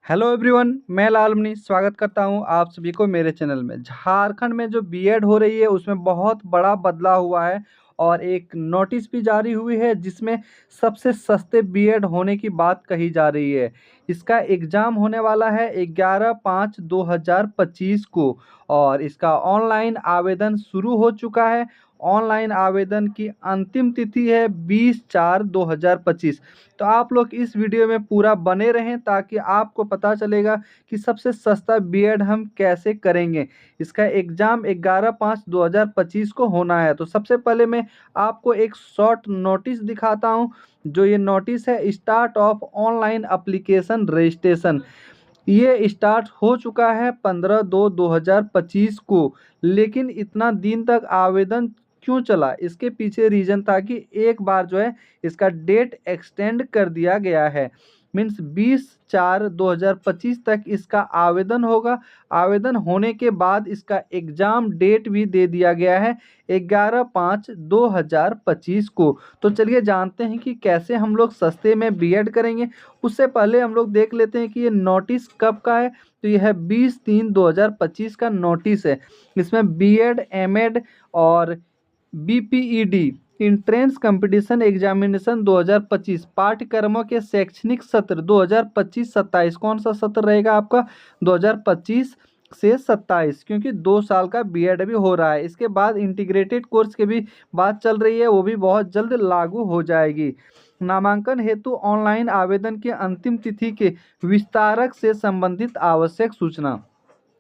Hello everyone, मैं लालमनी स्वागत करता हूं आप सभी को मेरे चैनल में। झारखंड में जो बीएड हो रही है उसमें बहुत बड़ा बदलाव हुआ है और एक नोटिस भी जारी हुई है जिसमें सबसे सस्ते बीएड होने की बात कही जा रही है। इसका एग्ज़ाम होने वाला है 11/5/2025 को और इसका ऑनलाइन आवेदन शुरू हो चुका है। ऑनलाइन आवेदन की अंतिम तिथि है 20/4/2025। तो आप लोग इस वीडियो में पूरा बने रहें ताकि आपको पता चलेगा कि सबसे सस्ता बीएड हम कैसे करेंगे। इसका एग्ज़ाम 11/5/2025 को होना है। तो सबसे पहले मैं आपको एक शॉर्ट नोटिस दिखाता हूं। जो ये नोटिस है, start of online application registration, ये स्टार्ट हो चुका है 15/2/2025 को। लेकिन इतना दिन तक आवेदन क्यों चला, इसके पीछे रीज़न था कि एक बार जो है इसका डेट एक्सटेंड कर दिया गया है। मीन्स 20/4/2025 तक इसका आवेदन होगा। आवेदन होने के बाद इसका एग्ज़ाम डेट भी दे दिया गया है 11/5/2025 को। तो चलिए जानते हैं कि कैसे हम लोग सस्ते में बीएड करेंगे। उससे पहले हम लोग देख लेते हैं कि ये नोटिस कब का है। तो यह है 20/3/2025 का नोटिस है। इसमें बीएड, एमएड और बीपीईडी इंट्रेंस कंपटीशन एग्जामिनेशन 2025 पाठ्यक्रमों के शैक्षणिक सत्र 2025-27। कौन सा सत्र रहेगा आपका? 2025 से 27, क्योंकि 2 साल का बीएड भी हो रहा है। इसके बाद इंटीग्रेटेड कोर्स की भी बात चल रही है, वो भी बहुत जल्द लागू हो जाएगी। नामांकन हेतु ऑनलाइन आवेदन की अंतिम तिथि के विस्तारक से संबंधित आवश्यक सूचना।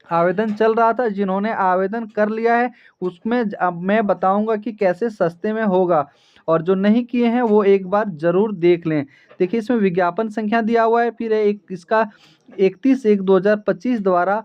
आवेदन चल रहा था, जिन्होंने आवेदन कर लिया है उसमें अब मैं बताऊंगा कि कैसे सस्ते में होगा, और जो नहीं किए हैं वो एक बार ज़रूर देख लें। देखिए, इसमें विज्ञापन संख्या दिया हुआ है, फिर एक इसका 31/1/2025 द्वारा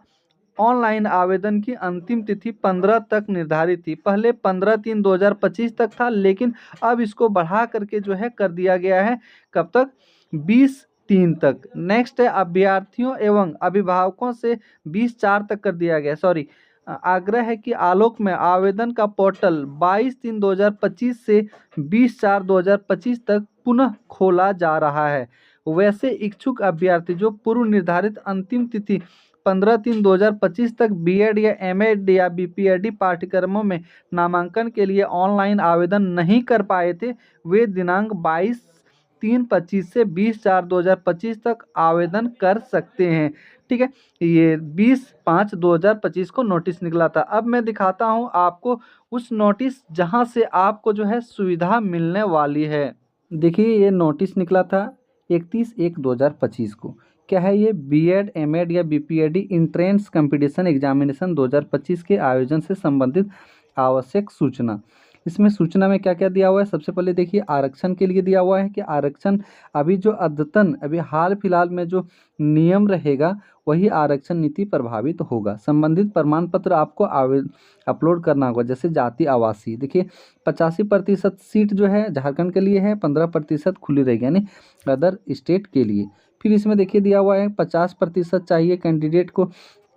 ऑनलाइन आवेदन की अंतिम तिथि 15 तक निर्धारित थी। पहले 15/3/2025 तक था, लेकिन अब इसको बढ़ा करके जो है कर दिया गया है कब तक? 20/3 तक। नेक्स्ट है अभ्यर्थियों एवं अभिभावकों से 20/4 तक कर दिया गया। सॉरी, आग्रह है कि आलोक में आवेदन का पोर्टल 22/3/2025 से 20/4/2025 तक पुनः खोला जा रहा है। वैसे इच्छुक अभ्यर्थी जो पूर्व निर्धारित अंतिम तिथि 15/3/2025 तक बीएड या एमएड या बीपीएडी पाठ्यक्रमों में नामांकन के लिए ऑनलाइन आवेदन नहीं कर पाए थे, वे दिनांक 22/3/25 से 20/4/2025 तक आवेदन कर सकते हैं। ठीक है, ये 20/5/2025 को नोटिस निकला था। अब मैं दिखाता हूँ आपको उस नोटिस जहाँ से आपको जो है सुविधा मिलने वाली है। देखिए, ये नोटिस निकला था 31/1/2025 को। क्या है ये? बीएड, एमएड या बीपीएडी इंट्रेंस कंपटीशन एग्जामिनेशन 2025 के आयोजन से संबंधित आवश्यक सूचना। इसमें सूचना में क्या क्या दिया हुआ है? सबसे पहले देखिए, आरक्षण के लिए दिया हुआ है कि आरक्षण अभी जो अद्यतन अभी हाल फिलहाल में जो नियम रहेगा वही आरक्षण नीति प्रभावित होगा। संबंधित प्रमाण पत्र आपको अपलोड करना होगा, जैसे जाति, आवासीय। देखिए, 85% सीट जो है झारखंड के लिए है, 15% खुली रहेगी, यानी अदर स्टेट के लिए। फिर इसमें देखिए दिया हुआ है 50% चाहिए कैंडिडेट को,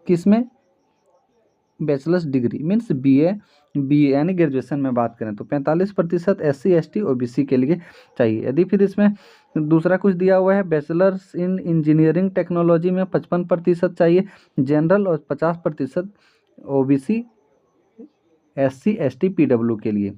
किसमें? बैचलर्स डिग्री मीन्स बीए यानी ग्रेजुएशन में बात करें तो 45% SC ST OBC के लिए चाहिए। यदि फिर इसमें दूसरा कुछ दिया हुआ है, बैचलर्स इन इंजीनियरिंग टेक्नोलॉजी में 55% चाहिए जनरल, और 50% OBC SC ST PW के लिए।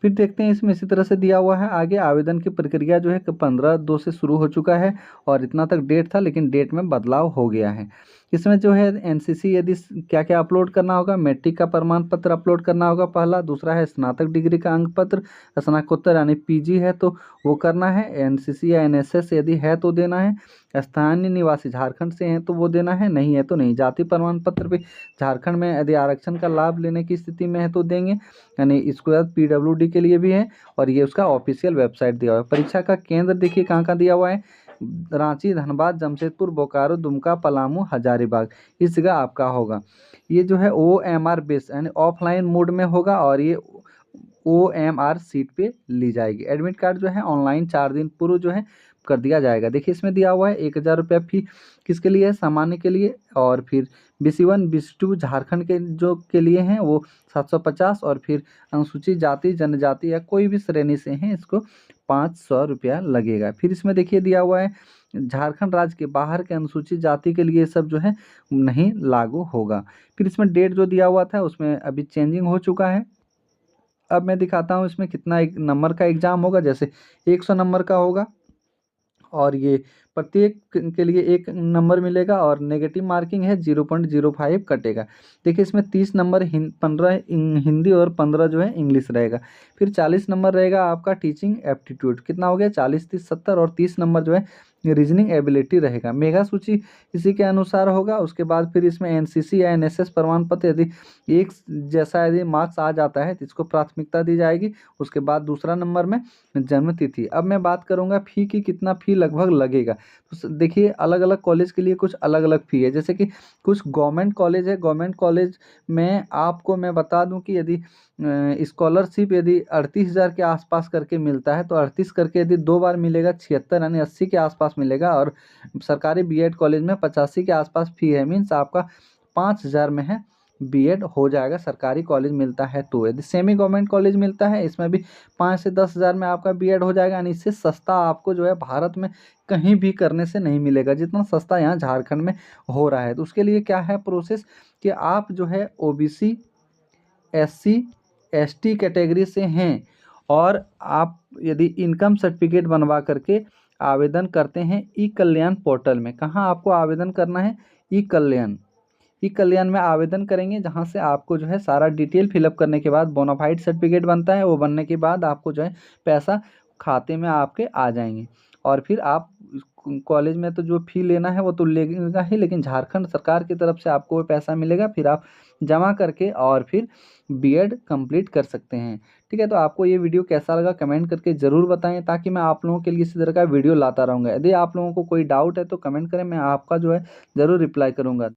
फिर देखते हैं इसमें इसी तरह से दिया हुआ है आगे, आवेदन की प्रक्रिया जो है 15/2 से शुरू हो चुका है और इतना तक डेट था, लेकिन डेट में बदलाव हो गया है। इसमें जो है एनसीसी यदि क्या क्या अपलोड करना होगा, मैट्रिक का प्रमाण पत्र अपलोड करना होगा पहला। दूसरा है स्नातक डिग्री का अंक पत्र, स्नातकोत्तर यानी पीजी है तो वो करना है। एनसीसी या एनएसएस यदि है तो देना है। स्थानीय निवासी झारखंड से हैं तो वो देना है, नहीं है तो नहीं। जाति प्रमाण पत्र भी झारखंड में यदि आरक्षण का लाभ लेने की स्थिति में है तो देंगे, यानी इसके बाद पीडब्ल्यूडी के लिए भी है, और ये उसका ऑफिशियल वेबसाइट दिया हुआ है। परीक्षा का केंद्र देखिए कहाँ कहाँ दिया हुआ है, रांची, धनबाद, जमशेदपुर, बोकारो, दुमका, पलामू, हजारीबाग, इस जगह आपका होगा। ये जो है OMR बेस यानी ऑफलाइन मोड में होगा और ये OMR सीट पे ली जाएगी। एडमिट कार्ड जो है ऑनलाइन 4 दिन पूर्व जो है कर दिया जाएगा। देखिए इसमें दिया हुआ है 1000 रुपया फ़ी किसके लिए है, सामान्य के लिए, और फिर BC1 BC2 झारखंड के जो के लिए हैं वो 750, और फिर अनुसूचित जाति जनजाति या कोई भी श्रेणी से हैं इसको 500 रुपया लगेगा। फिर इसमें देखिए दिया हुआ है झारखंड राज्य के बाहर के अनुसूचित जाति के लिए ये सब जो है नहीं लागू होगा। फिर इसमें डेट जो दिया हुआ था उसमें अभी चेंजिंग हो चुका है। अब मैं दिखाता हूँ इसमें कितना एक नंबर का एग्ज़ाम होगा। जैसे 100 नंबर का होगा और ये प्रत्येक के लिए 1 नंबर मिलेगा, और नेगेटिव मार्किंग है 0.05 कटेगा। देखिए इसमें 30 नंबर 15 हिंदी और 15 जो है इंग्लिश रहेगा। फिर 40 नंबर रहेगा आपका टीचिंग एप्टीट्यूड, कितना हो गया 40 30 70, और 30 नंबर जो है रीजनिंग एबिलिटी रहेगा। मेगा सूची इसी के अनुसार होगा। उसके बाद फिर इसमें NCC या NSS प्रमाण पत्र यदि एक जैसा यदि मार्क्स आ जाता है तो इसको प्राथमिकता दी जाएगी। उसके बाद दूसरा नंबर में जन्म तिथि। अब मैं बात करूंगा फ़ी की, कितना फ़ी लगभग लगेगा। तो देखिए अलग अलग कॉलेज के लिए कुछ अलग अलग फ़ी है। जैसे कि कुछ गवर्नमेंट कॉलेज है, गवर्नमेंट कॉलेज में आपको मैं बता दूं कि यदि स्कॉलरशिप यदि 38,000 के आसपास करके मिलता है तो 38 करके यदि 2 बार मिलेगा 76 यानी 80 के आसपास मिलेगा। और सरकारी B.Ed कॉलेज में 85 के आसपास फ़ी है, मीन्स आपका 5,000 में है B.Ed हो जाएगा, सरकारी कॉलेज मिलता है तो। यदि सेमी गवर्नमेंट कॉलेज मिलता है इसमें भी 5 से 10,000 में आपका B.Ed हो जाएगा। यानी इससे सस्ता आपको जो है भारत में कहीं भी करने से नहीं मिलेगा जितना सस्ता यहाँ झारखंड में हो रहा है। तो उसके लिए क्या है प्रोसेस कि आप जो है OBC SC ST कैटेगरी से हैं और आप यदि इनकम सर्टिफिकेट बनवा करके आवेदन करते हैं ई-कल्याण पोर्टल में। कहाँ आपको आवेदन करना है, ई-कल्याण में आवेदन करेंगे, जहाँ से आपको जो है सारा डिटेल फिलअप करने के बाद बोनाफाइड सर्टिफिकेट बनता है। वो बनने के बाद आपको जो है पैसा खाते में आपके आ जाएंगे, और फिर आप कॉलेज में तो जो फ़ी लेना है वो तो लेगा ही, लेकिन झारखंड सरकार की तरफ से आपको वो पैसा मिलेगा। फिर आप जमा करके और फिर B.Ed कंप्लीट कर सकते हैं। ठीक है, तो आपको ये वीडियो कैसा लगा कमेंट करके ज़रूर बताएं, ताकि मैं आप लोगों के लिए इसी तरह का वीडियो लाता रहूँगा। यदि आप लोगों को कोई डाउट है तो कमेंट करें, मैं आपका जो है ज़रूर रिप्लाई करूँगा।